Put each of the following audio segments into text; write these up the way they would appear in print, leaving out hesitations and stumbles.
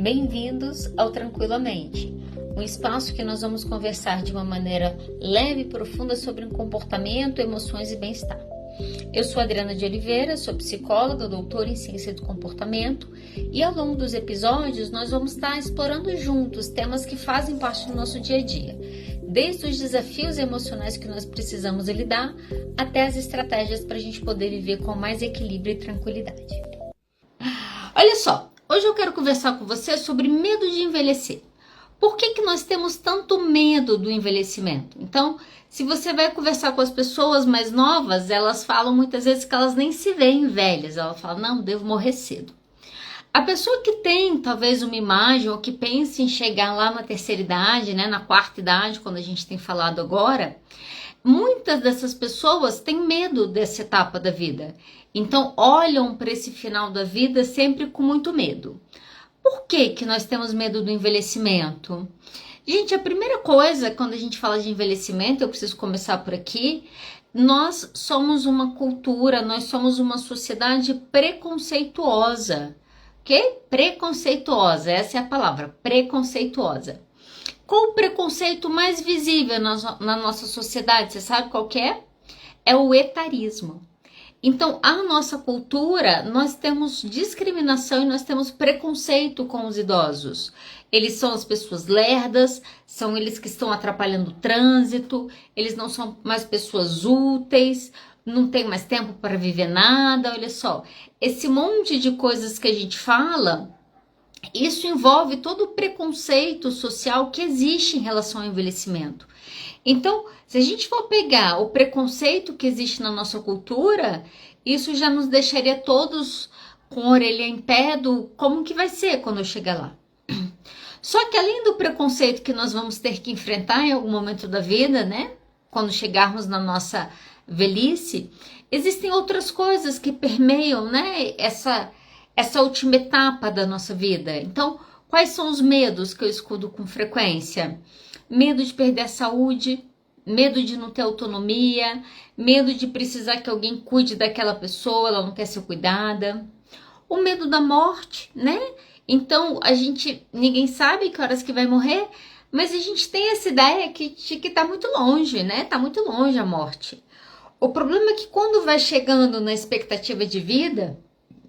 Bem-vindos ao Tranquilamente, um espaço que nós vamos conversar de uma maneira leve e profunda sobre comportamento, emoções e bem-estar. Eu sou Adriana de Oliveira, sou psicóloga, doutora em ciência do comportamento e ao longo dos episódios nós vamos estar explorando juntos temas que fazem parte do nosso dia a dia, desde os desafios emocionais que nós precisamos lidar até as estratégias para a gente poder viver com mais equilíbrio e tranquilidade. Olha só, hoje eu quero conversar com você sobre medo de envelhecer. Por que nós temos tanto medo do envelhecimento? Então, se você vai conversar com as pessoas mais novas, elas falam muitas vezes que elas nem se veem velhas. Elas falam, não, devo morrer cedo. A pessoa que tem talvez uma imagem ou que pensa em chegar lá na terceira idade, né, na quarta idade, quando a gente tem falado agora, muitas dessas pessoas têm medo dessa etapa da vida. Então olham para esse final da vida sempre com muito medo. Por que nós temos medo do envelhecimento? Gente, a primeira coisa, quando a gente fala de envelhecimento, eu preciso começar por aqui, nós somos uma cultura, nós somos uma sociedade preconceituosa, ok? Preconceituosa, essa é a palavra, preconceituosa. Qual o preconceito mais visível na nossa sociedade? Você sabe qual que é? É o etarismo. Então, a nossa cultura, nós temos discriminação e nós temos preconceito com os idosos. Eles são as pessoas lerdas, são eles que estão atrapalhando o trânsito, eles não são mais pessoas úteis, não tem mais tempo para viver nada, olha só. Esse monte de coisas que a gente fala, isso envolve todo o preconceito social que existe em relação ao envelhecimento. Então, se a gente for pegar o preconceito que existe na nossa cultura, isso já nos deixaria todos com a orelha em pé do como que vai ser quando eu chegar lá. Só que além do preconceito que nós vamos ter que enfrentar em algum momento da vida, né? Quando chegarmos na nossa velhice, existem outras coisas que permeiam, né? Essa última etapa da nossa vida. Então, quais são os medos que eu escuto com frequência? Medo de perder a saúde, medo de não ter autonomia, medo de precisar que alguém cuide daquela pessoa, ela não quer ser cuidada. O medo da morte, né? Então, ninguém sabe que horas que vai morrer, mas a gente tem essa ideia que tá muito longe, né? Tá muito longe a morte. O problema é que quando vai chegando na expectativa de vida,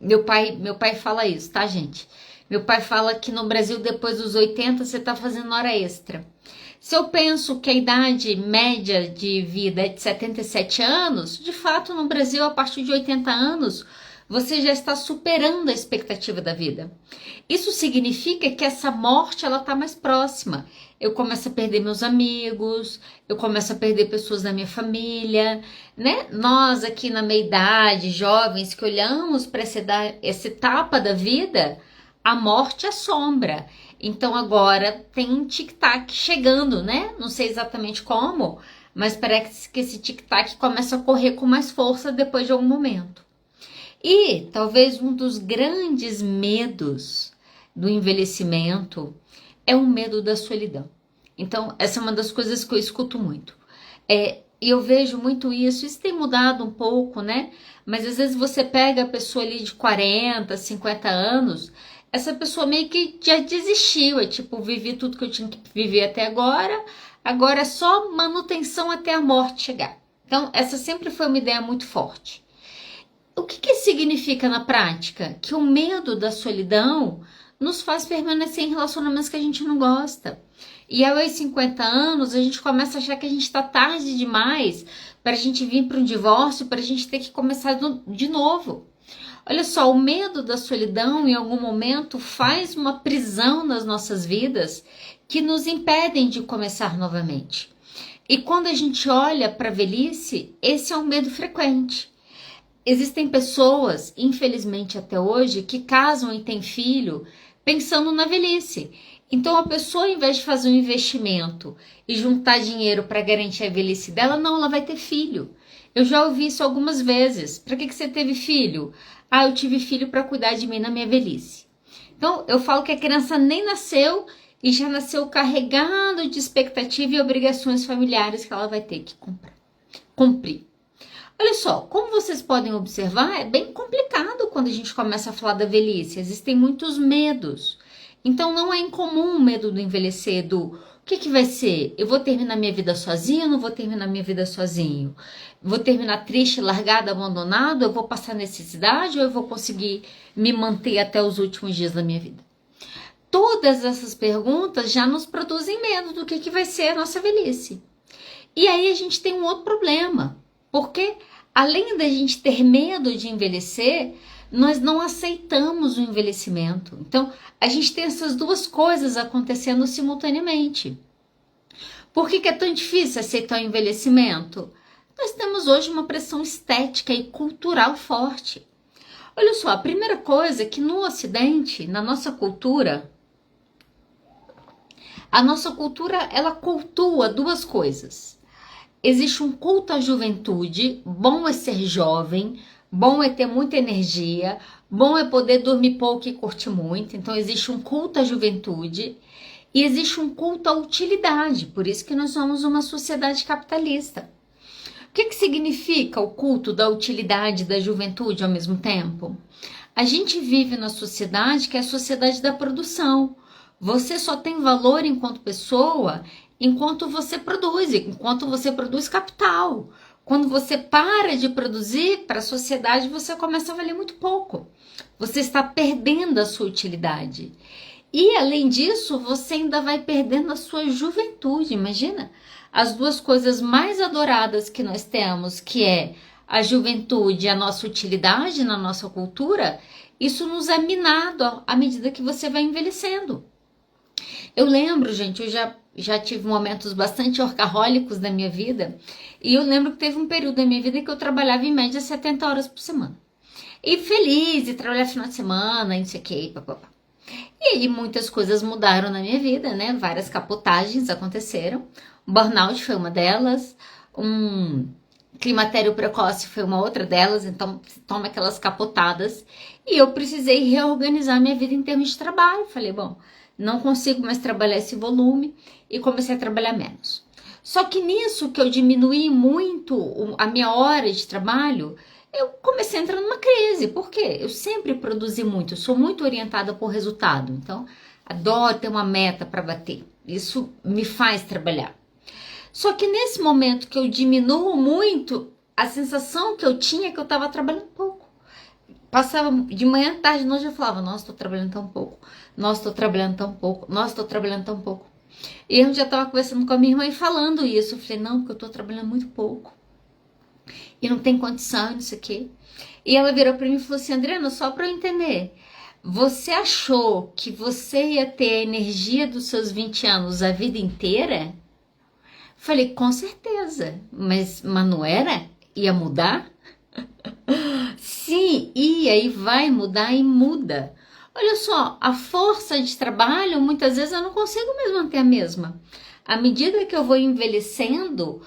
meu pai fala isso, tá, gente? Meu pai fala que no Brasil, depois dos 80, você tá fazendo hora extra. Se eu penso que a idade média de vida é de 77 anos, de fato, no Brasil, a partir de 80 anos, você já está superando a expectativa da vida. Isso significa que essa morte ela está mais próxima. Eu começo a perder meus amigos, eu começo a perder pessoas da minha família, né? Nós aqui na meia-idade, jovens que olhamos para essa etapa da vida, a morte assombra. Então agora tem um tic-tac chegando, né? Não sei exatamente como, mas parece que esse tic-tac começa a correr com mais força depois de algum momento. E talvez um dos grandes medos do envelhecimento é o medo da solidão. Então essa é uma das coisas que eu escuto muito. E eu vejo muito isso tem mudado um pouco, né? Mas às vezes você pega a pessoa ali de 40, 50 anos, essa pessoa meio que já desistiu, é tipo, vivi tudo que eu tinha que viver até agora é só manutenção até a morte chegar. Então, essa sempre foi uma ideia muito forte. O que significa na prática? Que o medo da solidão nos faz permanecer em relacionamentos que a gente não gosta. E aos 50 anos, a gente começa a achar que a gente está tarde demais para a gente vir para um divórcio, para a gente ter que começar de novo. Olha só, o medo da solidão em algum momento faz uma prisão nas nossas vidas que nos impedem de começar novamente. E quando a gente olha para a velhice, esse é um medo frequente. Existem pessoas, infelizmente até hoje, que casam e têm filho pensando na velhice. Então a pessoa, ao invés de fazer um investimento e juntar dinheiro para garantir a velhice dela, não, ela vai ter filho. Eu já ouvi isso algumas vezes. Para que você teve filho? Ah, eu tive filho para cuidar de mim na minha velhice. Então, eu falo que a criança nem nasceu e já nasceu carregando de expectativa e obrigações familiares que ela vai ter que cumprir. Olha só, como vocês podem observar, é bem complicado quando a gente começa a falar da velhice. Existem muitos medos. Então não é incomum o medo do envelhecer, do o que vai ser? Eu vou terminar minha vida sozinho ou não vou terminar minha vida sozinho? Vou terminar triste, largado, abandonado? Eu vou passar necessidade ou eu vou conseguir me manter até os últimos dias da minha vida? Todas essas perguntas já nos produzem medo do que vai ser a nossa velhice. E aí a gente tem um outro problema, porque além da gente ter medo de envelhecer, nós não aceitamos o envelhecimento. Então, a gente tem essas duas coisas acontecendo simultaneamente. Por que é tão difícil aceitar o envelhecimento? Nós temos hoje uma pressão estética e cultural forte. Olha só, a primeira coisa é que no Ocidente, na nossa cultura, a nossa cultura, ela cultua duas coisas. Existe um culto à juventude, bom é ser jovem, bom é ter muita energia, bom é poder dormir pouco e curtir muito. Então existe um culto à juventude e existe um culto à utilidade. Por isso que nós somos uma sociedade capitalista. O que significa o culto da utilidade e da juventude ao mesmo tempo? A gente vive na sociedade que é a sociedade da produção. Você só tem valor enquanto pessoa enquanto você produz capital. Quando você para de produzir para a sociedade, você começa a valer muito pouco. Você está perdendo a sua utilidade. E, além disso, você ainda vai perdendo a sua juventude. Imagina, as duas coisas mais adoradas que nós temos, que é a juventude e a nossa utilidade na nossa cultura, isso nos é minado à medida que você vai envelhecendo. Eu lembro, gente, eu já tive momentos bastante workahólicos da minha vida, e eu lembro que teve um período da minha vida que eu trabalhava em média 70 horas por semana. E feliz de trabalhar final de semana, não sei o que, papapá. E aí muitas coisas mudaram na minha vida, né? Várias capotagens aconteceram. Um burnout foi uma delas, um climatério precoce foi uma outra delas, então toma aquelas capotadas. E eu precisei reorganizar minha vida em termos de trabalho. Falei, bom, não consigo mais trabalhar esse volume e comecei a trabalhar menos. Só que nisso que eu diminuí muito a minha hora de trabalho, eu comecei a entrar numa crise. Por quê? Eu sempre produzi muito, eu sou muito orientada por resultado. Então, adoro ter uma meta para bater. Isso me faz trabalhar. Só que nesse momento que eu diminuo muito, a sensação que eu tinha é que eu estava trabalhando pouco. Passava de manhã, tarde, noite, eu falava, nossa, estou trabalhando tão pouco. Nossa, estou trabalhando tão pouco. Nossa, estou trabalhando tão pouco. E eu já estava conversando com a minha irmã e falando isso. Eu falei, não, porque eu estou trabalhando muito pouco. E não tem condição, não sei o quê. E ela virou para mim e falou assim, Adriana, só para eu entender, você achou que você ia ter a energia dos seus 20 anos a vida inteira? Falei, com certeza. Mas não era? Ia mudar? Sim, ia e vai mudar e muda. Olha só, a força de trabalho, muitas vezes eu não consigo mais manter a mesma. À medida que eu vou envelhecendo,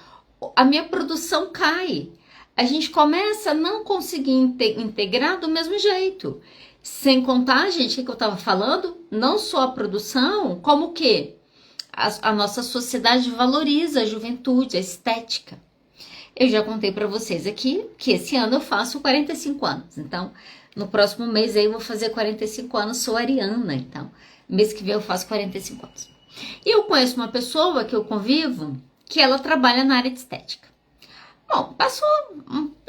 a minha produção cai. A gente começa a não conseguir integrar do mesmo jeito. Sem contar, gente, o que eu estava falando, não só a produção, como o quê? A nossa sociedade valoriza a juventude, a estética. Eu já contei para vocês aqui que esse ano eu faço 45 anos. Então, no próximo mês aí eu vou fazer 45 anos, sou ariana. Então, mês que vem eu faço 45 anos. E eu conheço uma pessoa que eu convivo que ela trabalha na área de estética. Bom, passou,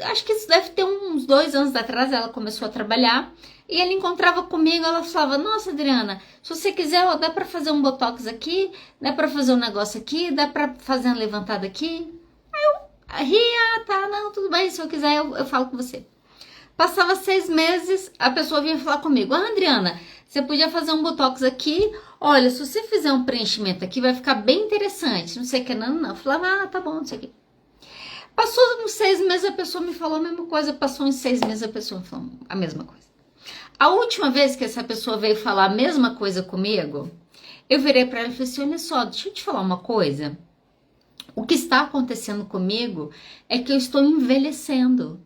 acho que isso deve ter uns 2 anos atrás, ela começou a trabalhar. E ela encontrava comigo, ela falava, nossa, Adriana, se você quiser, ó, dá para fazer um botox aqui, dá para fazer um negócio aqui, dá para fazer uma levantada aqui. Aí eu ria, tá, não, tudo bem, se eu quiser eu falo com você. Passava 6 meses, a pessoa vinha falar comigo, Adriana, você podia fazer um botox aqui, olha, se você fizer um preenchimento aqui, vai ficar bem interessante, não sei o que, não. Eu falava, tá bom, não sei o que. Passou uns 6 meses, a pessoa me falou a mesma coisa, passou uns 6 meses, a pessoa me falou a mesma coisa. A última vez que essa pessoa veio falar a mesma coisa comigo, eu virei para ela e falei assim, olha só, deixa eu te falar uma coisa. O que está acontecendo comigo é que eu estou envelhecendo.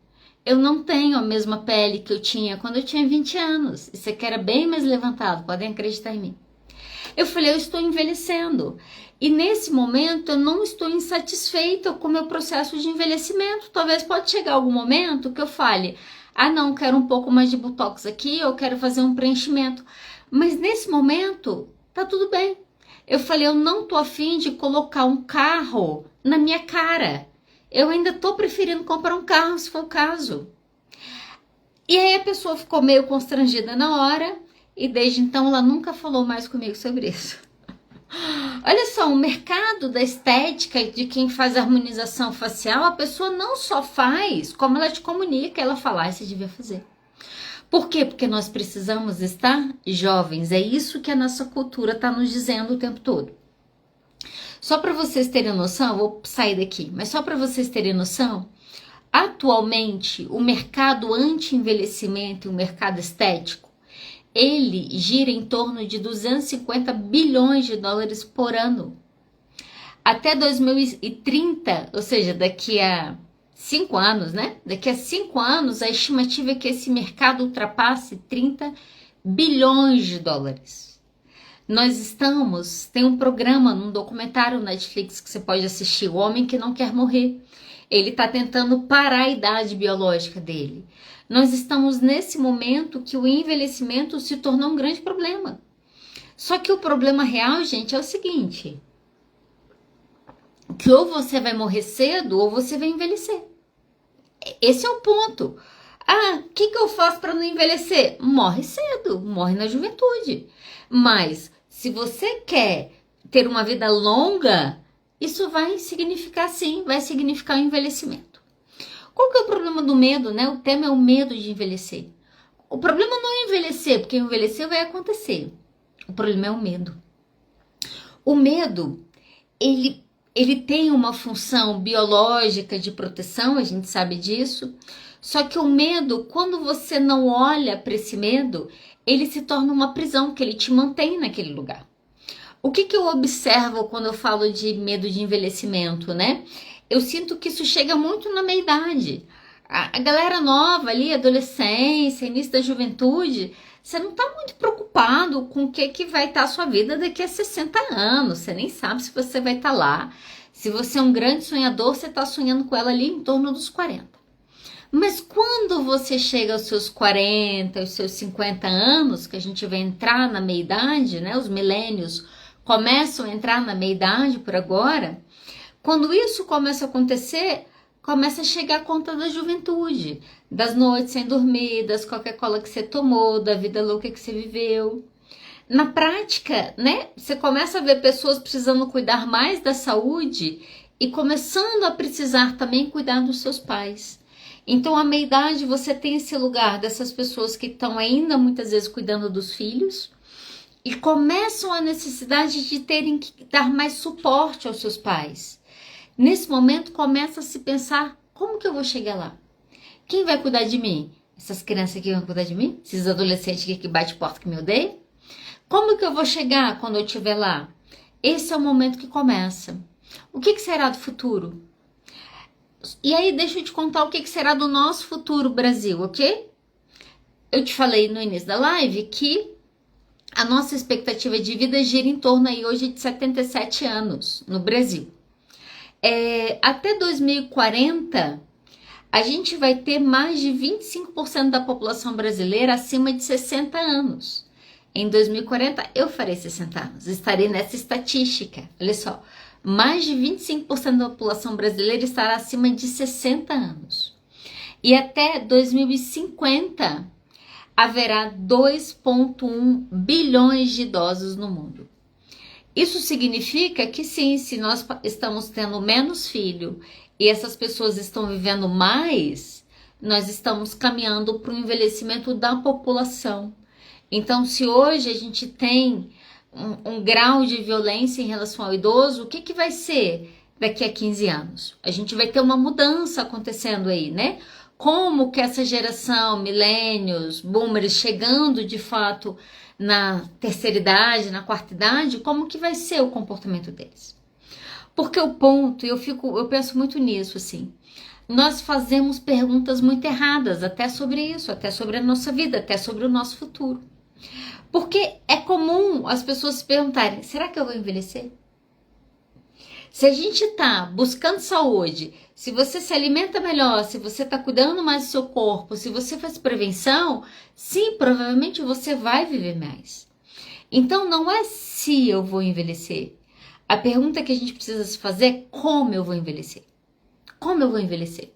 Eu não tenho a mesma pele que eu tinha quando eu tinha 20 anos. Isso aqui era bem mais levantado, podem acreditar em mim. Eu falei, eu estou envelhecendo. E nesse momento eu não estou insatisfeita com o meu processo de envelhecimento. Talvez pode chegar algum momento que eu fale, não, quero um pouco mais de botox aqui, eu quero fazer um preenchimento. Mas nesse momento, tá tudo bem. Eu falei, eu não tô afim de colocar um carro na minha cara. Eu ainda tô preferindo comprar um carro, se for o caso. E aí a pessoa ficou meio constrangida na hora, e desde então ela nunca falou mais comigo sobre isso. Olha só, o mercado da estética, de quem faz harmonização facial, a pessoa não só faz, como ela te comunica, ela fala, você devia fazer. Por quê? Porque nós precisamos estar jovens, é isso que a nossa cultura está nos dizendo o tempo todo. Só para vocês terem noção, vou sair daqui, mas só para vocês terem noção, atualmente o mercado anti-envelhecimento e o mercado estético, ele gira em torno de 250 bilhões de dólares por ano. Até 2030, ou seja, daqui a 5 anos, né? Daqui a 5 anos, a estimativa é que esse mercado ultrapasse 30 bilhões de dólares. Tem um programa, num documentário no Netflix que você pode assistir, O Homem que Não Quer Morrer. Ele está tentando parar a idade biológica dele. Nós estamos nesse momento que o envelhecimento se tornou um grande problema. Só que o problema real, gente, é o seguinte, que ou você vai morrer cedo ou você vai envelhecer. Esse é o ponto. O que eu faço para não envelhecer? Morre cedo, morre na juventude. Mas se você quer ter uma vida longa, isso vai significar sim, vai significar um envelhecimento. Qual que é o problema do medo, né? O tema é o medo de envelhecer. O problema não é envelhecer, porque envelhecer vai acontecer. O problema é o medo. O medo, ele tem uma função biológica de proteção, a gente sabe disso. Só que o medo, quando você não olha para esse medo, ele se torna uma prisão, que ele te mantém naquele lugar. O que eu observo quando eu falo de medo de envelhecimento, né? Eu sinto que isso chega muito na meia-idade. A galera nova ali, adolescência, início da juventude, você não está muito preocupado com o que vai estar a sua vida daqui a 60 anos. Você nem sabe se você vai estar lá. Se você é um grande sonhador, você está sonhando com ela ali em torno dos 40. Mas quando você chega aos seus 40, aos seus 50 anos, que a gente vai entrar na meia-idade, né? Os milênios começam a entrar na meia-idade por agora. Quando isso começa a acontecer, começa a chegar a conta da juventude, das noites sem dormir, das Coca-Cola que você tomou, da vida louca que você viveu. Na prática, né, você começa a ver pessoas precisando cuidar mais da saúde e começando a precisar também cuidar dos seus pais. Então, à meia-idade, você tem esse lugar dessas pessoas que estão ainda muitas vezes cuidando dos filhos e começam a necessidade de terem que dar mais suporte aos seus pais. Nesse momento, começa a se pensar, como que eu vou chegar lá? Quem vai cuidar de mim? Essas crianças aqui vão cuidar de mim? Esses adolescentes aqui que bate porta que me odeiam? Como que eu vou chegar quando eu estiver lá? Esse é o momento que começa. O que será do futuro? E aí, deixa eu te contar o que será do nosso futuro, Brasil, ok? Eu te falei no início da live que a nossa expectativa de vida gira em torno aí hoje de 77 anos no Brasil. Até 2040, a gente vai ter mais de 25% da população brasileira acima de 60 anos. Em 2040, eu farei 60 anos, estarei nessa estatística. Olha só, mais de 25% da população brasileira estará acima de 60 anos. E até 2050, haverá 2,1 bilhões de idosos no mundo. Isso significa que sim, se nós estamos tendo menos filho e essas pessoas estão vivendo mais, nós estamos caminhando para o envelhecimento da população. Então, se hoje a gente tem um grau de violência em relação ao idoso, o que vai ser daqui a 15 anos? A gente vai ter uma mudança acontecendo aí, né? Como que essa geração, milênios, boomers, chegando de fato na terceira idade, na quarta idade, como que vai ser o comportamento deles? Porque o ponto, eu penso muito nisso, assim, nós fazemos perguntas muito erradas, até sobre isso, até sobre a nossa vida, até sobre o nosso futuro. Porque é comum as pessoas se perguntarem, será que eu vou envelhecer? Se a gente está buscando saúde, se você se alimenta melhor, se você está cuidando mais do seu corpo, se você faz prevenção, sim, provavelmente você vai viver mais. Então não é se eu vou envelhecer. A pergunta que a gente precisa se fazer é como eu vou envelhecer. Como eu vou envelhecer?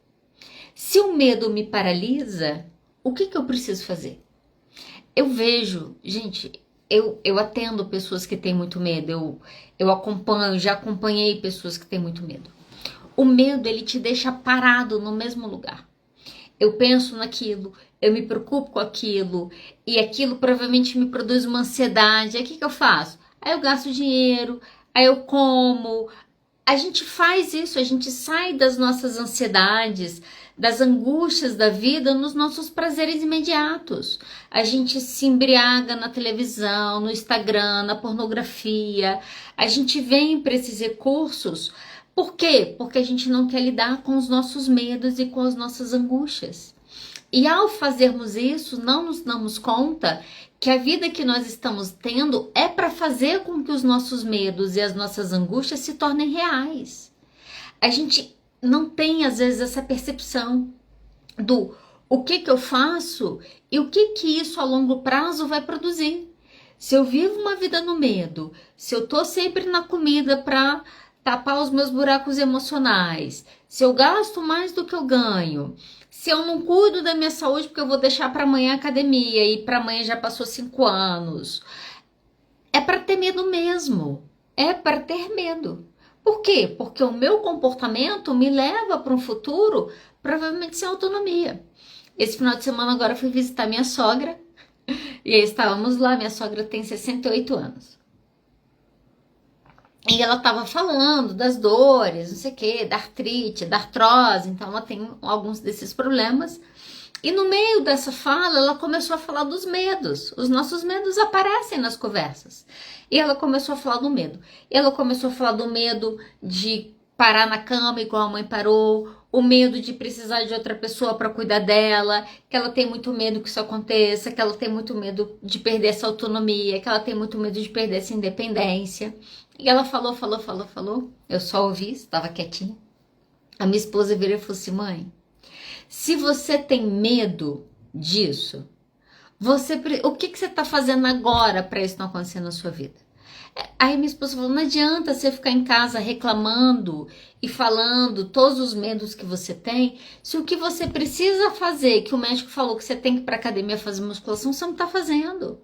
Se o medo me paralisa, o que eu preciso fazer? Eu vejo, gente, eu atendo pessoas que têm muito medo, eu acompanho, já acompanhei pessoas que têm muito medo. O medo, ele te deixa parado no mesmo lugar. Eu penso naquilo, eu me preocupo com aquilo, e aquilo provavelmente me produz uma ansiedade. Aí o que eu faço? Aí eu gasto dinheiro, aí eu como. A gente faz isso, a gente sai das nossas ansiedades, das angústias da vida nos nossos prazeres imediatos. A gente se embriaga na televisão, no Instagram, na pornografia. A gente vem para esses recursos. Por quê? Porque a gente não quer lidar com os nossos medos e com as nossas angústias. E ao fazermos isso, não nos damos conta que a vida que nós estamos tendo é para fazer com que os nossos medos e as nossas angústias se tornem reais. A gente não tem, às vezes, essa percepção do o que eu faço e o que isso a longo prazo vai produzir. Se eu vivo uma vida no medo, se eu tô sempre na comida para tapar os meus buracos emocionais, se eu gasto mais do que eu ganho, se eu não cuido da minha saúde porque eu vou deixar para amanhã a academia e para amanhã já passou 5 anos, é para ter medo mesmo, é para ter medo. Por quê? Porque o meu comportamento me leva para um futuro provavelmente sem autonomia. Esse final de semana agora eu fui visitar minha sogra e aí estávamos lá, minha sogra tem 68 anos. E ela estava falando das dores, não sei o que, da artrite, da artrose, então ela tem alguns desses problemas. E no meio dessa fala, ela começou a falar dos medos. Os nossos medos aparecem nas conversas. E ela começou a falar do medo. Ela começou a falar do medo de parar na cama igual a mãe parou, o medo de precisar de outra pessoa para cuidar dela, que ela tem muito medo que isso aconteça, que ela tem muito medo de perder essa autonomia, que ela tem muito medo de perder essa independência. E ela falou. Eu só ouvi, estava quietinha. A minha esposa virou e falou assim: mãe, se você tem medo disso, o que você está fazendo agora para isso não acontecer na sua vida? Aí minha esposa falou: não adianta você ficar em casa reclamando e falando todos os medos que você tem, se o que você precisa fazer, que o médico falou que você tem que ir para academia fazer musculação, você não está fazendo.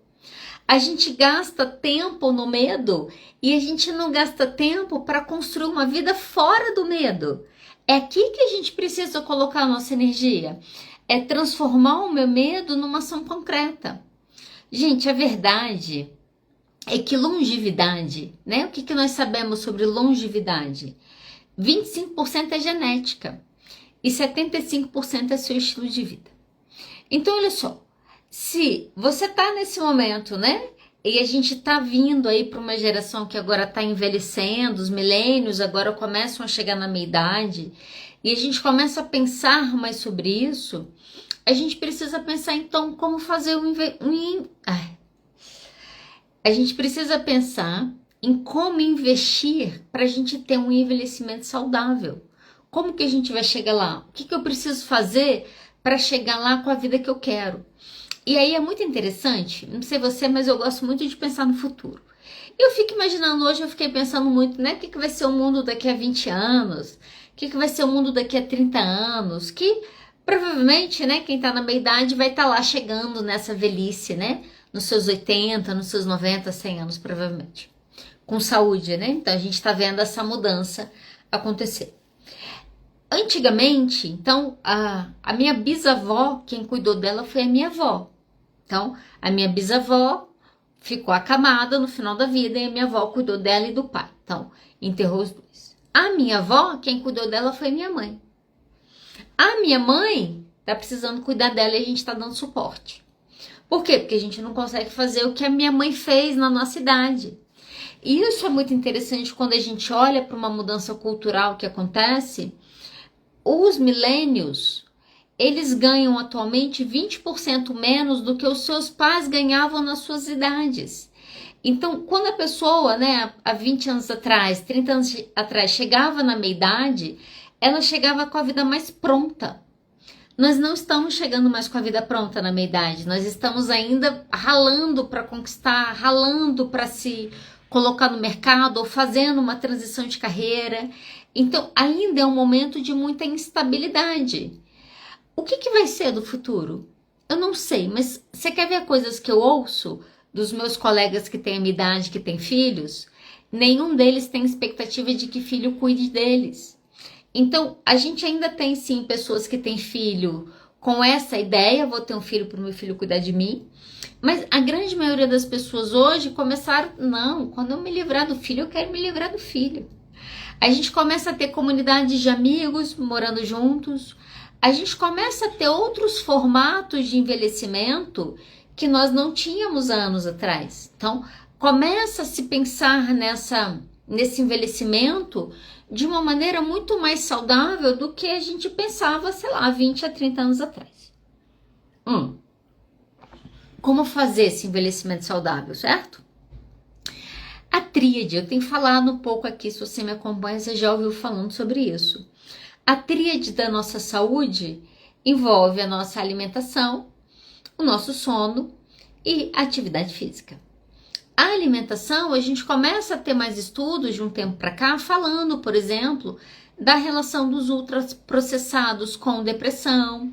A gente gasta tempo no medo e a gente não gasta tempo para construir uma vida fora do medo. É aqui que a gente precisa colocar a nossa energia. É transformar o meu medo numa ação concreta. Gente, a verdade é que longevidade, né? O que nós sabemos sobre longevidade? 25% é genética e 75% é seu estilo de vida. Então, olha só. Se você tá nesse momento, né? E a gente tá vindo aí para uma geração que agora tá envelhecendo, os milênios agora começam a chegar na meia-idade, e a gente começa a pensar mais sobre isso, a gente precisa pensar então como fazer a gente precisa pensar em como investir para a gente ter um envelhecimento saudável. Como que a gente vai chegar lá? O que eu preciso fazer para chegar lá com a vida que eu quero? E aí é muito interessante, não sei você, mas eu gosto muito de pensar no futuro. Eu fico imaginando hoje, eu fiquei pensando muito, né? O que vai ser o mundo daqui a 20 anos? O que vai ser o mundo daqui a 30 anos? Que provavelmente, né, quem tá na meia-idade vai estar lá chegando nessa velhice, né? Nos seus 80, nos seus 90, 100 anos, provavelmente. Com saúde, né? Então a gente tá vendo essa mudança acontecer. Antigamente, então, a minha bisavó, quem cuidou dela foi a minha avó. Então, a minha bisavó ficou acamada no final da vida e a minha avó cuidou dela e do pai. Então, enterrou os dois. A minha avó, quem cuidou dela foi minha mãe. A minha mãe tá precisando cuidar dela e a gente tá dando suporte. Por quê? Porque a gente não consegue fazer o que a minha mãe fez na nossa idade. E isso é muito interessante quando a gente olha para uma mudança cultural que acontece. Os milênios, eles ganham atualmente 20% menos do que os seus pais ganhavam nas suas idades. Então, quando a pessoa, né, há 20 anos atrás, 30 anos atrás, chegava na meia-idade, ela chegava com a vida mais pronta. nós não estamos chegando mais com a vida pronta na meia-idade, nós estamos ainda ralando para conquistar, ralando para se colocar no mercado ou fazendo uma transição de carreira. Então, ainda é um momento de muita instabilidade. O que vai ser do futuro? Eu não sei, mas você quer ver coisas que eu ouço dos meus colegas que têm a minha idade, que têm filhos? Nenhum deles tem expectativa de que filho cuide deles. Então, a gente ainda tem sim pessoas que têm filho com essa ideia, vou ter um filho para o meu filho cuidar de mim, mas a grande maioria das pessoas hoje começaram, não, quando eu me livrar do filho, eu quero me livrar do filho. A gente começa a ter comunidades de amigos morando juntos, a gente começa a ter outros formatos de envelhecimento que nós não tínhamos há anos atrás. Então, começa a se pensar nesse envelhecimento de uma maneira muito mais saudável do que a gente pensava, sei lá, 20 a 30 anos atrás. Como fazer esse envelhecimento saudável, certo? A tríade, eu tenho falado um pouco aqui, se você me acompanha, você já ouviu falando sobre isso. A tríade da nossa saúde envolve a nossa alimentação, o nosso sono e a atividade física. A alimentação, a gente começa a ter mais estudos de um tempo para cá, falando, por exemplo, da relação dos ultraprocessados com depressão,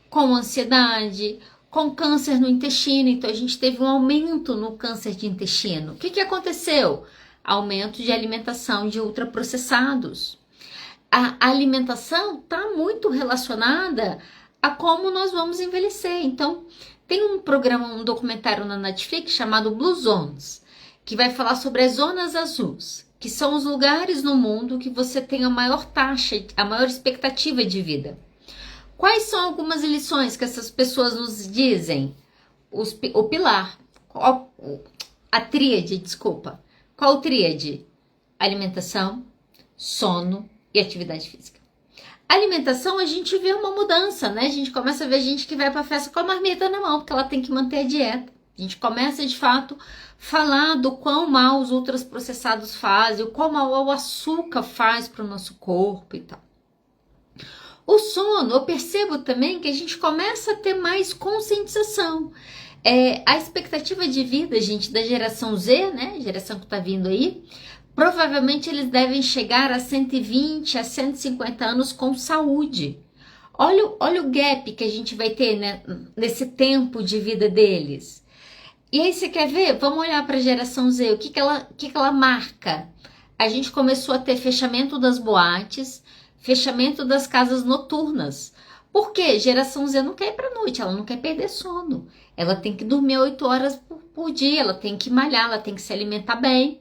com ansiedade, com câncer no intestino. Então, a gente teve um aumento no câncer de intestino. O que aconteceu? Aumento de alimentação de ultraprocessados. A alimentação está muito relacionada a como nós vamos envelhecer. Então, tem um programa, um documentário na Netflix chamado Blue Zones, que vai falar sobre as zonas azuis, que são os lugares no mundo que você tem a maior taxa, a maior expectativa de vida. Quais são algumas lições que essas pessoas nos dizem? O pilar, a tríade, desculpa. Qual tríade? Alimentação, sono e atividade física. Alimentação, a gente vê uma mudança, né? A gente começa a ver gente que vai para a festa com a marmita na mão, porque ela tem que manter a dieta. A gente começa, de fato, falar do quão mal os ultraprocessados fazem, o quão mal o açúcar faz para o nosso corpo e tal. O sono, eu percebo também que a gente começa a ter mais conscientização. A expectativa de vida, gente, da geração Z, né? Geração que está vindo aí, provavelmente eles devem chegar a 120 a 150 anos com saúde. Olha o gap que a gente vai ter, né, nesse tempo de vida deles. E aí você quer ver? Vamos olhar para a geração Z. O que ela marca? A gente começou a ter fechamento das boates, fechamento das casas noturnas. Por quê? Geração Z não quer ir para a noite, ela não quer perder sono. Ela tem que dormir 8 horas por dia, ela tem que malhar, ela tem que se alimentar bem.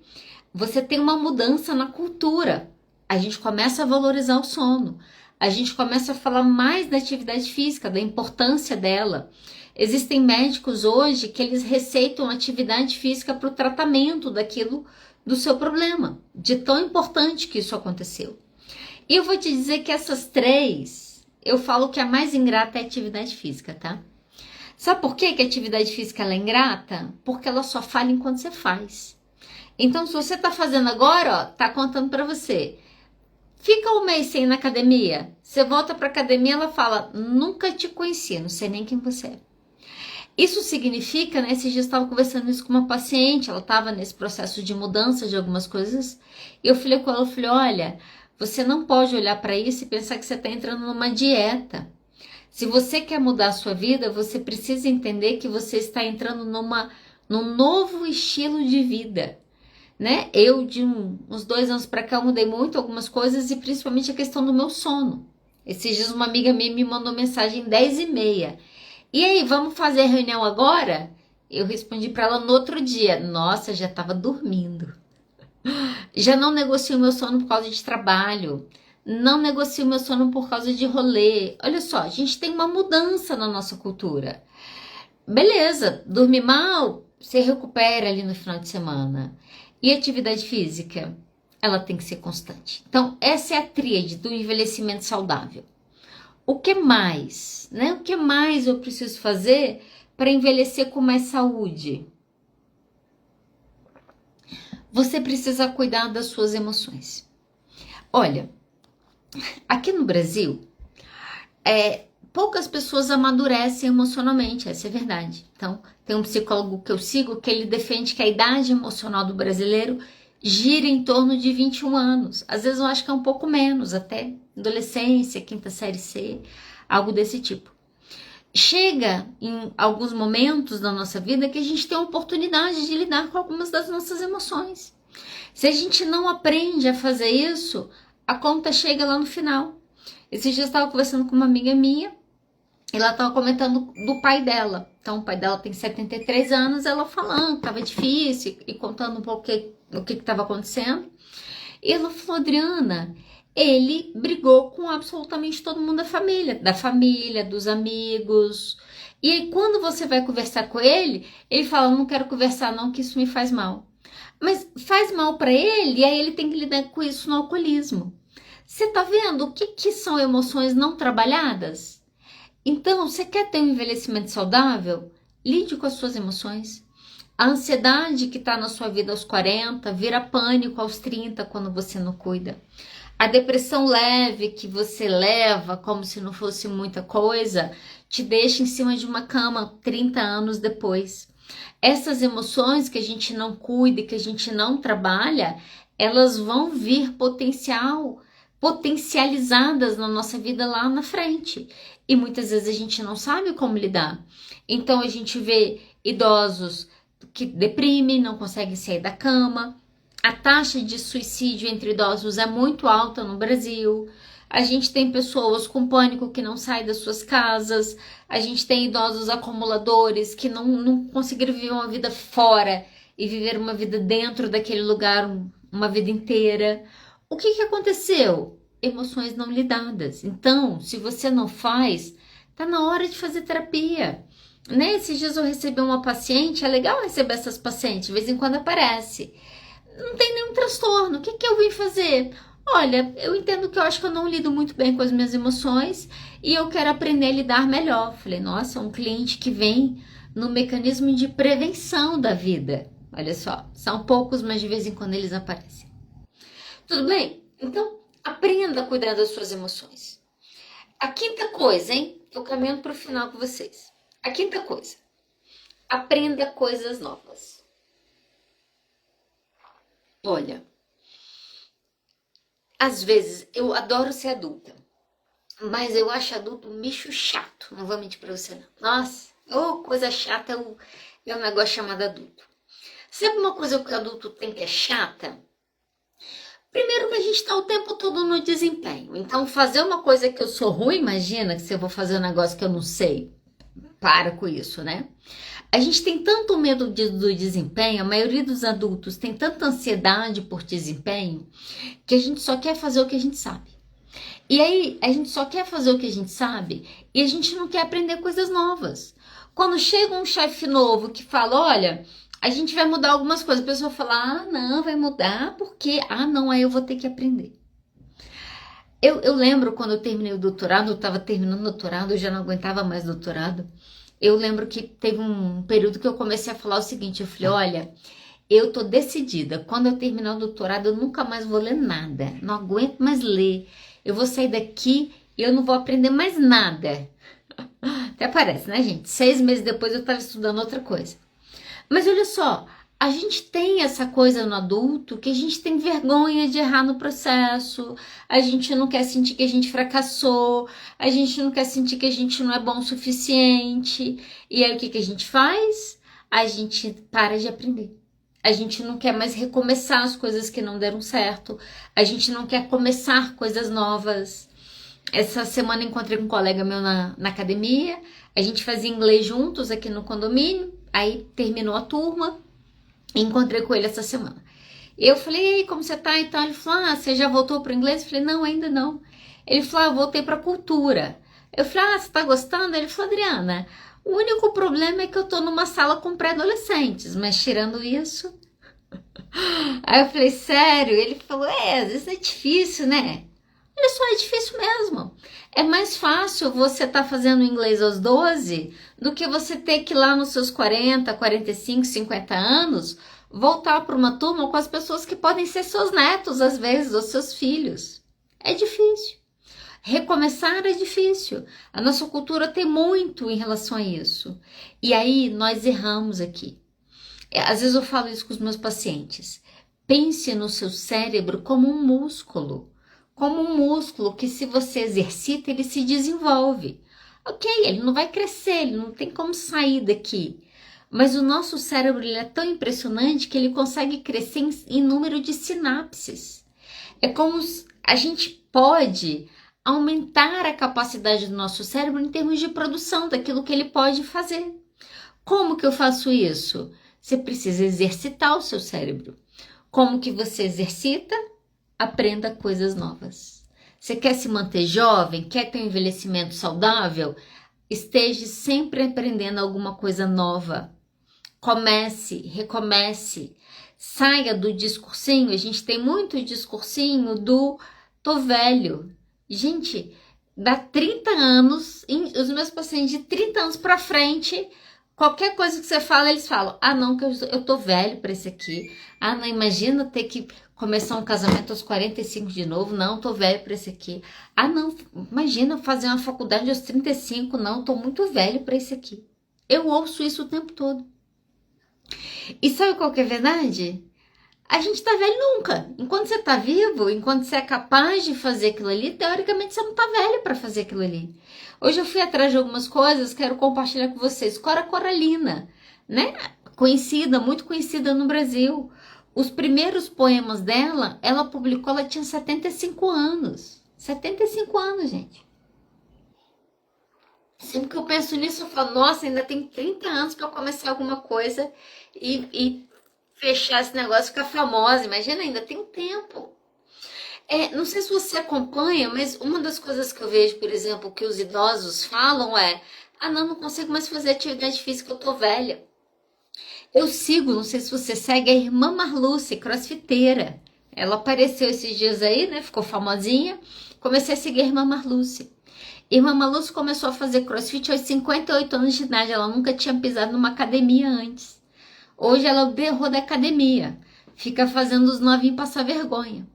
Você tem uma mudança na cultura. A gente começa a valorizar o sono. A gente começa a falar mais da atividade física, da importância dela. Existem médicos hoje que eles receitam atividade física para o tratamento do seu problema, de tão importante que isso aconteceu. E eu vou te dizer que essas três, eu falo que a mais ingrata é a atividade física, tá? Sabe por que a atividade física ela é ingrata? Porque ela só falha enquanto você faz. Então, se você tá fazendo agora, ó, tá contando para você. Fica um mês sem ir na academia, você volta pra academia, ela fala, nunca te conheci, não sei nem quem você é. Isso significa, né, esses dias eu estava conversando isso com uma paciente, ela estava nesse processo de mudança de algumas coisas, e eu falei com ela, eu falei, olha, você não pode olhar para isso e pensar que você está entrando numa dieta. Se você quer mudar a sua vida, você precisa entender que você está entrando num novo estilo de vida. Né? Eu, de uns 2 anos para cá, eu mudei muito algumas coisas e principalmente a questão do meu sono. Esses dias uma amiga minha me mandou mensagem 10h30. E aí, vamos fazer a reunião agora? Eu respondi para ela no outro dia. Nossa, já estava dormindo. Já não negocio meu sono por causa de trabalho. Não negocio meu sono por causa de rolê. Olha só, a gente tem uma mudança na nossa cultura. Beleza, dormir mal, você recupera ali no final de semana. E atividade física, ela tem que ser constante. Então, essa é a tríade do envelhecimento saudável. O que mais, né? O que mais eu preciso fazer para envelhecer com mais saúde? Você precisa cuidar das suas emoções. Olha, aqui no Brasil, poucas pessoas amadurecem emocionalmente, essa é a verdade. Então, tem um psicólogo que eu sigo que ele defende que a idade emocional do brasileiro gira em torno de 21 anos. Às vezes eu acho que é um pouco menos, até adolescência, quinta série C, algo desse tipo. Chega em alguns momentos da nossa vida que a gente tem a oportunidade de lidar com algumas das nossas emoções. Se a gente não aprende a fazer isso, a conta chega lá no final. Esses dias eu estava conversando com uma amiga minha, e ela estava comentando do pai dela. Então, o pai dela tem 73 anos, ela falando que estava difícil e contando um pouco o que estava acontecendo. E ela falou, Adriana, ele brigou com absolutamente todo mundo da família, dos amigos. E aí, quando você vai conversar com ele, ele fala, não quero conversar não, que isso me faz mal. Mas faz mal para ele, e aí ele tem que lidar com isso no alcoolismo. Você tá vendo o que são emoções não trabalhadas? Então, você quer ter um envelhecimento saudável? Lide com as suas emoções. A ansiedade que está na sua vida aos 40 vira pânico aos 30 quando você não cuida. A depressão leve que você leva como se não fosse muita coisa te deixa em cima de uma cama 30 anos depois. Essas emoções que a gente não cuida e que a gente não trabalha, elas vão vir potencializadas na nossa vida lá na frente. E muitas vezes a gente não sabe como lidar. Então a gente vê idosos que deprimem, não conseguem sair da cama. A taxa de suicídio entre idosos é muito alta no Brasil. A gente tem pessoas com pânico que não saem das suas casas. A gente tem idosos acumuladores que não conseguiram viver uma vida fora e viver uma vida dentro daquele lugar uma vida inteira. O que aconteceu? Emoções não lidadas. Então, se você não faz, tá na hora de fazer terapia. Né? Esses dias eu recebi uma paciente, é legal receber essas pacientes, de vez em quando aparece. Não tem nenhum transtorno, o que eu vim fazer? Olha, eu entendo que eu acho que eu não lido muito bem com as minhas emoções e eu quero aprender a lidar melhor. Falei, nossa, um cliente que vem no mecanismo de prevenção da vida. Olha só, são poucos, mas de vez em quando eles aparecem. Tudo bem? Então, aprenda a cuidar das suas emoções. A quinta coisa, hein? Eu caminho para o final com vocês. A quinta coisa. Aprenda coisas novas. Olha, às vezes eu adoro ser adulta, mas eu acho adulto um bicho chato. Não vou mentir para você, não. Nossa, coisa chata é um negócio chamado adulto. Sabe uma coisa que o adulto tem que é chata? Primeiro que a gente está o tempo todo no desempenho. Então, fazer uma coisa que eu sou ruim, imagina que se eu vou fazer um negócio que eu não sei. Para com isso, né? A gente tem tanto medo do desempenho, a maioria dos adultos tem tanta ansiedade por desempenho, que a gente só quer fazer o que a gente sabe. E aí, a gente só quer fazer o que a gente sabe e a gente não quer aprender coisas novas. Quando chega um chefe novo que fala, olha, a gente vai mudar algumas coisas, a pessoa fala, não, vai mudar porque, não, aí eu vou ter que aprender. Eu lembro quando eu terminei o doutorado, eu estava terminando o doutorado, eu já não aguentava mais doutorado. Eu lembro que teve um período que eu comecei a falar o seguinte, eu falei, olha, eu tô decidida, quando eu terminar o doutorado eu nunca mais vou ler nada, não aguento mais ler, eu vou sair daqui e eu não vou aprender mais nada. Até parece, né, gente? 6 meses depois eu estava estudando outra coisa. Mas olha só, a gente tem essa coisa no adulto que a gente tem vergonha de errar no processo, a gente não quer sentir que a gente fracassou, a gente não quer sentir que a gente não é bom o suficiente. E aí o que a gente faz? A gente para de aprender. A gente não quer mais recomeçar as coisas que não deram certo, a gente não quer começar coisas novas. Essa semana encontrei com um colega meu na academia, a gente fazia inglês juntos aqui no condomínio, aí terminou a turma. Encontrei com ele essa semana. Eu falei, e aí, como você tá? Então ele falou, você já voltou pro inglês? Eu falei, não, ainda não. Ele falou, eu voltei pra cultura. Eu falei, você tá gostando? Ele falou, Adriana, o único problema é que eu tô numa sala com pré-adolescentes, mas tirando isso... Aí eu falei, sério? Ele falou, às vezes é difícil, né? Olha só, é difícil mesmo. É mais fácil você estar fazendo inglês aos 12 do que você ter que ir lá nos seus 40, 45, 50 anos voltar para uma turma com as pessoas que podem ser seus netos, às vezes, ou seus filhos. É difícil. Recomeçar é difícil. A nossa cultura tem muito em relação a isso. E aí nós erramos aqui. Às vezes eu falo isso com os meus pacientes. Pense no seu cérebro como um músculo. Como um músculo que, se você exercita, ele se desenvolve. Ok, ele não vai crescer, ele não tem como sair daqui. Mas o nosso cérebro ele é tão impressionante que ele consegue crescer em número de sinapses. É como a gente pode aumentar a capacidade do nosso cérebro em termos de produção daquilo que ele pode fazer. Como que eu faço isso? Você precisa exercitar o seu cérebro. Como que você exercita? Aprenda coisas novas. Você quer se manter jovem? Quer ter um envelhecimento saudável? Esteja sempre aprendendo alguma coisa nova. Comece, recomece. Saia do discursinho. A gente tem muito discursinho do tô velho. Gente, dá 30 anos, os meus pacientes de 30 anos pra frente, qualquer coisa que você fala, eles falam, ah não, que eu tô velho pra esse aqui. Ah não, imagina ter que começar um casamento aos 45 de novo, não, tô velho pra esse aqui. Ah não, imagina fazer uma faculdade aos 35, não, tô muito velho pra esse aqui. Eu ouço isso o tempo todo. E sabe qual que é a verdade? A gente tá velho nunca. Enquanto você tá vivo, enquanto você é capaz de fazer aquilo ali, teoricamente você não tá velho para fazer aquilo ali. Hoje eu fui atrás de algumas coisas, quero compartilhar com vocês. Cora Coralina, né? Conhecida, muito conhecida no Brasil. Os primeiros poemas dela, ela publicou, ela tinha 75 anos. 75 anos, gente. Sempre que eu penso nisso, eu falo, nossa, ainda tem 30 anos para eu começar alguma coisa e fechar esse negócio, ficar famosa. Imagina, ainda tem um tempo. Não sei se você acompanha, mas uma das coisas que eu vejo, por exemplo, que os idosos falam é, ah não consigo mais fazer atividade física, eu tô velha. Eu sigo, não sei se você segue, a irmã Marluce, crossfiteira. Ela apareceu esses dias aí, né, ficou famosinha. Comecei a seguir a irmã Marluce. Irmã Marluce começou a fazer crossfit aos 58 anos de idade, ela nunca tinha pisado numa academia antes. Hoje ela berrou da academia, fica fazendo os novinhos passar vergonha.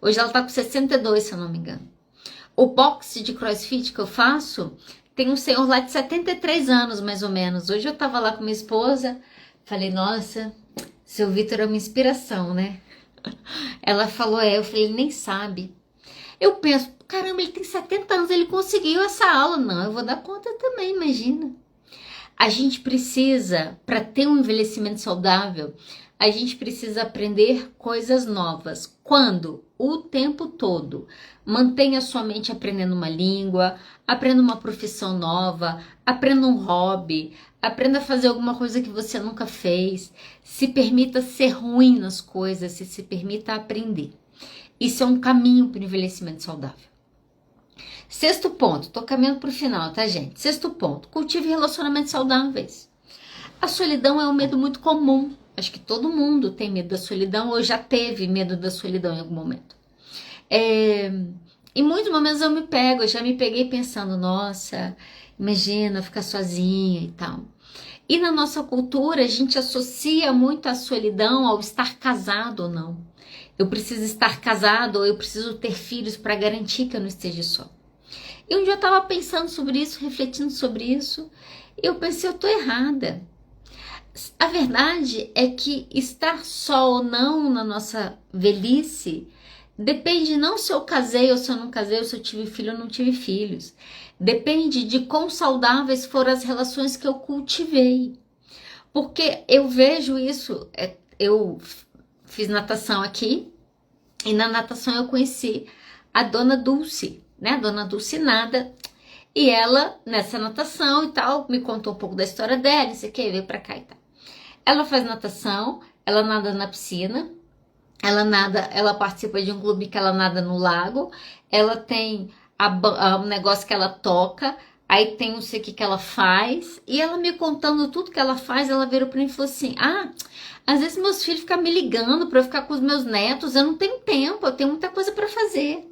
Hoje ela tá com 62, se eu não me engano. O boxe de crossfit que eu faço, tem um senhor lá de 73 anos, mais ou menos. Hoje eu tava lá com minha esposa, falei, nossa, seu Vitor é uma inspiração, né? Ela falou, eu falei, ele nem sabe. Eu penso, caramba, ele tem 70 anos, ele conseguiu essa aula. Não, eu vou dar conta também, imagina. A gente precisa, para ter um envelhecimento saudável, a gente precisa aprender coisas novas. Quando? O tempo todo. Mantenha sua mente aprendendo uma língua, aprenda uma profissão nova, aprenda um hobby, aprenda a fazer alguma coisa que você nunca fez. Se permita ser ruim nas coisas, se permita aprender. Isso é um caminho para o envelhecimento saudável. Sexto ponto, tô caminhando pro final, tá, gente? Sexto ponto, cultive relacionamentos saudáveis. A solidão é um medo muito comum. Acho que todo mundo tem medo da solidão ou já teve medo da solidão em algum momento. Em muitos momentos eu já me peguei pensando, nossa, imagina ficar sozinha e tal. E na nossa cultura a gente associa muito a solidão ao estar casado ou não. Eu preciso estar casado ou eu preciso ter filhos para garantir que eu não esteja só. E um dia eu estava pensando sobre isso, refletindo sobre isso, e eu pensei, eu estou errada. A verdade é que estar só ou não na nossa velhice depende não se eu casei ou se eu não casei, ou se eu tive filho ou não tive filhos. Depende de quão saudáveis foram as relações que eu cultivei. Porque eu vejo isso, eu fiz natação aqui, e na natação eu conheci a dona Dulce, né? A dona Dulce nada, e ela, nessa natação e tal, me contou um pouco da história dela, não sei o que, veio pra cá e tal. Ela faz natação, ela nada na piscina, ela participa de um clube que ela nada no lago, ela tem um negócio que ela toca, aí tem não sei o que ela faz, e ela me contando tudo que ela faz, ela virou pra mim e falou assim, às vezes meus filhos ficam me ligando pra eu ficar com os meus netos, eu não tenho tempo, eu tenho muita coisa pra fazer.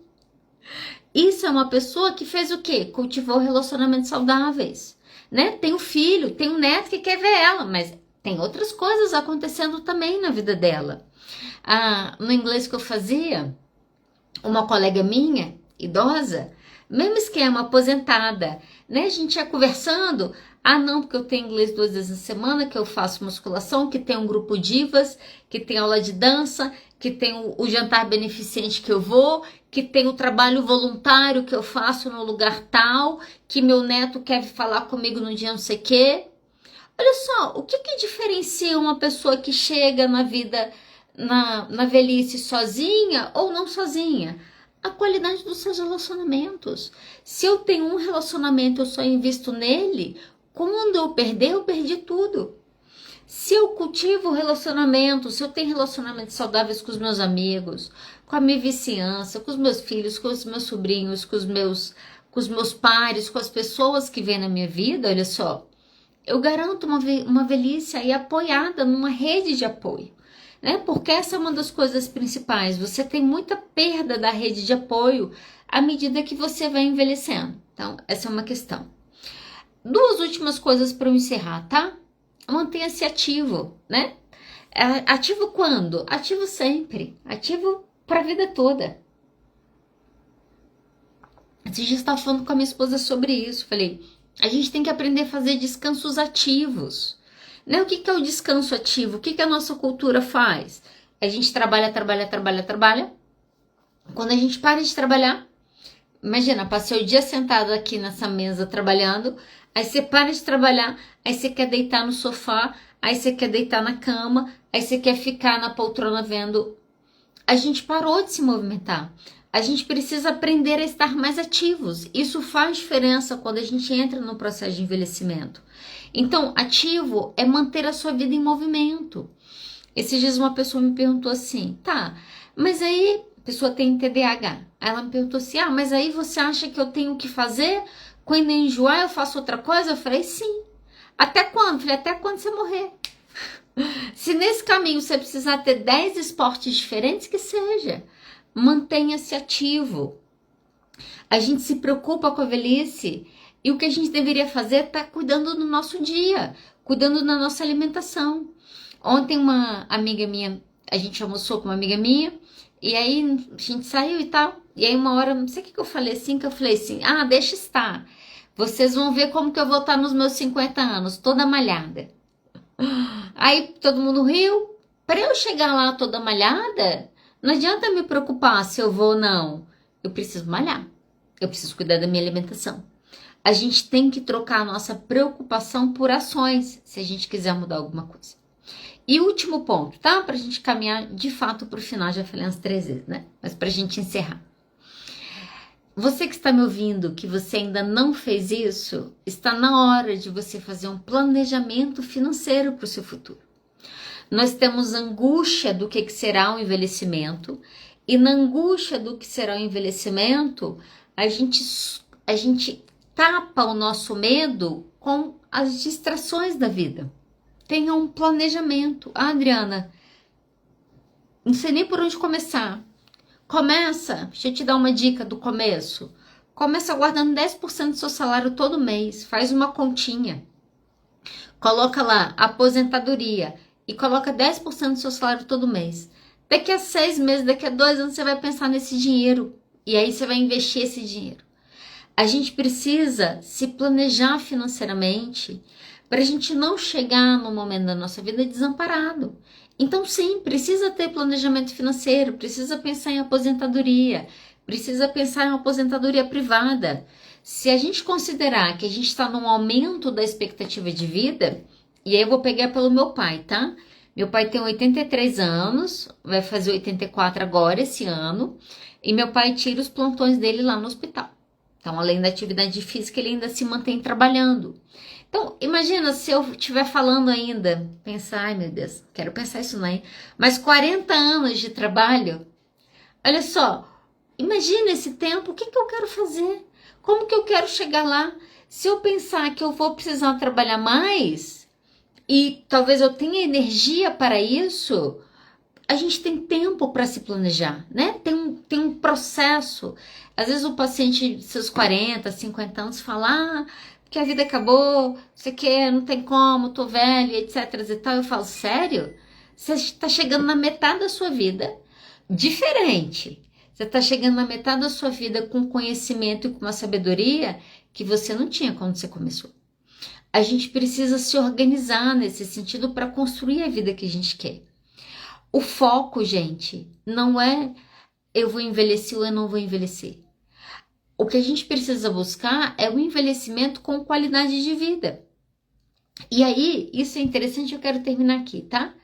Isso é uma pessoa que fez o quê? Cultivou relacionamentos saudáveis, né? Tem um filho, tem um neto que quer ver ela, mas tem outras coisas acontecendo também na vida dela. No inglês que eu fazia, uma colega minha, idosa, Mesmo esquema, aposentada, né? A gente ia conversando, não, porque eu tenho inglês 2 vezes na semana, que eu faço musculação, que tem um grupo divas, que tem aula de dança, que tem o jantar beneficente que eu vou, que tem o trabalho voluntário que eu faço no lugar tal, que meu neto quer falar comigo no dia não sei o quê. Olha só, o que diferencia uma pessoa que chega na vida, na velhice sozinha ou não sozinha? A qualidade dos seus relacionamentos. Se eu tenho um relacionamento, eu só invisto nele, quando eu perdi tudo. Se eu cultivo relacionamentos, se eu tenho relacionamentos saudáveis com os meus amigos, com a minha vizinhança, com os meus filhos, com os meus sobrinhos, com os meus pares, com as pessoas que vêm na minha vida, olha só, eu garanto uma velhice aí apoiada numa rede de apoio, né? Porque essa é uma das coisas principais. Você tem muita perda da rede de apoio à medida que você vai envelhecendo. Então, essa é uma questão. 2 últimas coisas para eu encerrar, tá? Mantenha-se ativo, né? Ativo quando? Ativo sempre. Ativo para a vida toda. Esse dia eu estava falando com a minha esposa sobre isso. Falei, a gente tem que aprender a fazer descansos ativos. Né? O que é o descanso ativo? O que a nossa cultura faz? A gente trabalha. Quando a gente para de trabalhar, imagina, passei o dia sentado aqui nessa mesa trabalhando, aí você para de trabalhar, aí você quer deitar no sofá, aí você quer deitar na cama, aí você quer ficar na poltrona vendo. A gente parou de se movimentar. A gente precisa aprender a estar mais ativos. Isso faz diferença quando a gente entra no processo de envelhecimento. Então, ativo é manter a sua vida em movimento. Esses dias uma pessoa me perguntou assim, tá, mas aí, a pessoa tem TDAH. Aí ela me perguntou assim, mas aí você acha que eu tenho que fazer? Quando eu enjoar, eu faço outra coisa? Eu falei, sim. Até quando? Eu falei, até quando você morrer. Se nesse caminho você precisar ter 10 esportes diferentes, que seja. Mantenha-se ativo. A gente se preocupa com a velhice e o que a gente deveria fazer é estar cuidando do nosso dia, cuidando da nossa alimentação. Ontem uma amiga minha, a gente almoçou com uma amiga minha e aí a gente saiu e tal. E aí uma hora, não sei o que eu falei assim, deixa estar. Vocês vão ver como que eu vou estar nos meus 50 anos, toda malhada. Aí todo mundo riu. Para eu chegar lá toda malhada, não adianta me preocupar se eu vou ou não. Eu preciso malhar. Eu preciso cuidar da minha alimentação. A gente tem que trocar a nossa preocupação por ações, se a gente quiser mudar alguma coisa. E último ponto, tá? Pra gente caminhar de fato pro final, já falei umas 3 vezes, né? Mas pra gente encerrar. Você que está me ouvindo, que você ainda não fez isso, está na hora de você fazer um planejamento financeiro para o seu futuro. Nós temos angústia do que será o envelhecimento, e na angústia do que será o envelhecimento, a gente tapa o nosso medo com as distrações da vida. Tenha um planejamento. Adriana, não sei nem por onde começar. Começa, deixa eu te dar uma dica do começo. Começa guardando 10% do seu salário todo mês. Faz uma continha. Coloca lá, aposentadoria. E coloca 10% do seu salário todo mês. Daqui a 6 meses, daqui a 2 anos, você vai pensar nesse dinheiro. E aí você vai investir esse dinheiro. A gente precisa se planejar financeiramente para a gente não chegar no momento da nossa vida desamparado. Então, sim, precisa ter planejamento financeiro, precisa pensar em aposentadoria, precisa pensar em aposentadoria privada. Se a gente considerar que a gente está num aumento da expectativa de vida, e aí eu vou pegar pelo meu pai, tá? Meu pai tem 83 anos, vai fazer 84 agora, esse ano, e meu pai tira os plantões dele lá no hospital. Então, além da atividade física, ele ainda se mantém trabalhando. Então, imagina se eu estiver falando ainda, pensar, ai meu Deus, quero pensar isso não, hein? Mas 40 anos de trabalho, olha só, imagina esse tempo, o que eu quero fazer? Como que eu quero chegar lá? Se eu pensar que eu vou precisar trabalhar mais, e talvez eu tenha energia para isso, a gente tem tempo para se planejar, né? Tem um processo. Às vezes o paciente de seus 40, 50 anos fala, que a vida acabou, você quer, não tem como, tô velha, etc e tal. Eu falo, sério? Você está chegando na metade da sua vida, diferente. Você está chegando na metade da sua vida com conhecimento e com uma sabedoria que você não tinha quando você começou. A gente precisa se organizar nesse sentido para construir a vida que a gente quer. O foco, gente, não é eu vou envelhecer ou eu não vou envelhecer. O que a gente precisa buscar é o envelhecimento com qualidade de vida. E aí, isso é interessante, eu quero terminar aqui, tá?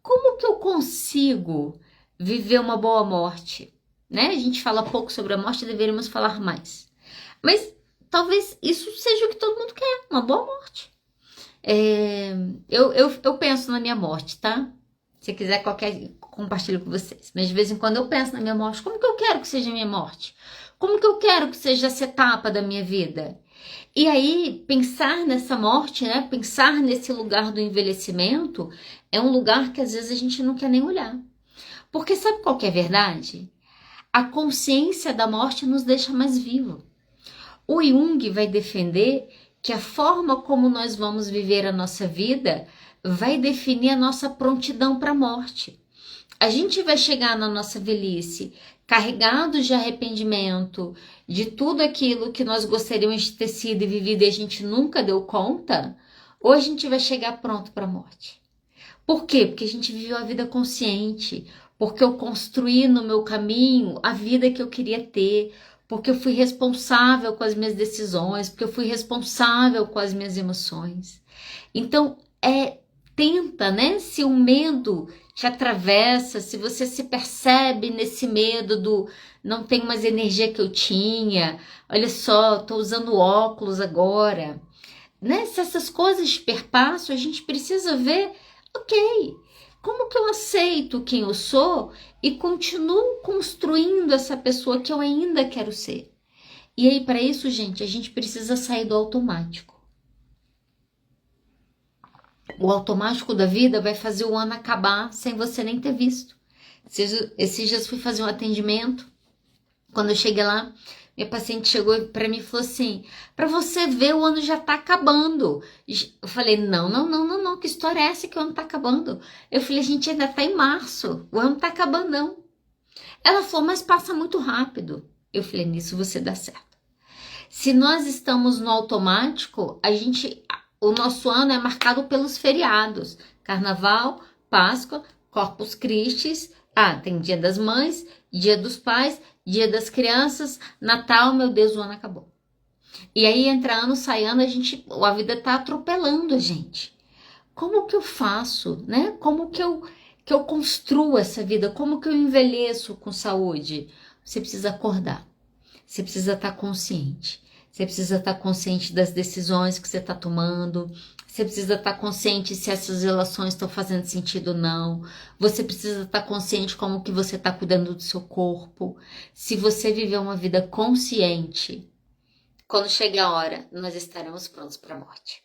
Como que eu consigo viver uma boa morte? Né? A gente fala pouco sobre a morte, deveríamos falar mais. Mas talvez isso seja o que todo mundo quer, uma boa morte. Eu penso na minha morte, tá? Se quiser, compartilho com vocês. Mas de vez em quando eu penso na minha morte. Como que eu quero que seja a minha morte? Como que eu quero que seja essa etapa da minha vida? E aí, pensar nessa morte, né? Pensar nesse lugar do envelhecimento é um lugar que às vezes a gente não quer nem olhar. Porque sabe qual que é a verdade? A consciência da morte nos deixa mais vivos. O Jung vai defender que a forma como nós vamos viver a nossa vida vai definir a nossa prontidão para a morte. A gente vai chegar na nossa velhice carregados de arrependimento, de tudo aquilo que nós gostaríamos de ter sido e vivido e a gente nunca deu conta, ou a gente vai chegar pronto para a morte. Por quê? Porque a gente viveu a vida consciente, porque eu construí no meu caminho a vida que eu queria ter, porque eu fui responsável com as minhas decisões, porque eu fui responsável com as minhas emoções. Então, tenta, né? Se o medo te atravessa, se você se percebe nesse medo do não tenho mais energia que eu tinha, olha só, estou usando óculos agora, né? Se essas coisas te perpassam, a gente precisa ver, ok, como que eu aceito quem eu sou e continuo construindo essa pessoa que eu ainda quero ser? E aí, para isso, gente, a gente precisa sair do automático. O automático da vida vai fazer o ano acabar sem você nem ter visto. Esses dias fui fazer um atendimento. Quando eu cheguei lá, minha paciente chegou para mim e falou assim: para você ver, o ano já tá acabando. Eu falei: não, que história é essa que o ano tá acabando? Eu falei: a gente ainda tá em março, o ano tá acabando não. Ela falou: mas passa muito rápido. Eu falei: nisso você dá certo. Se nós estamos no automático, o nosso ano é marcado pelos feriados. Carnaval, Páscoa, Corpus Christi, tem Dia das Mães, Dia dos Pais, Dia das Crianças, Natal, meu Deus, o ano acabou. E aí entra ano, sai ano, a vida tá atropelando a gente. Como que eu faço, né? Como que eu construo essa vida? Como que eu envelheço com saúde? Você precisa acordar. Você precisa estar consciente. Você precisa estar consciente das decisões que você está tomando. Você precisa estar consciente se essas relações estão fazendo sentido ou não. Você precisa estar consciente como que você está cuidando do seu corpo. Se você viver uma vida consciente, quando chegar a hora, nós estaremos prontos para a morte.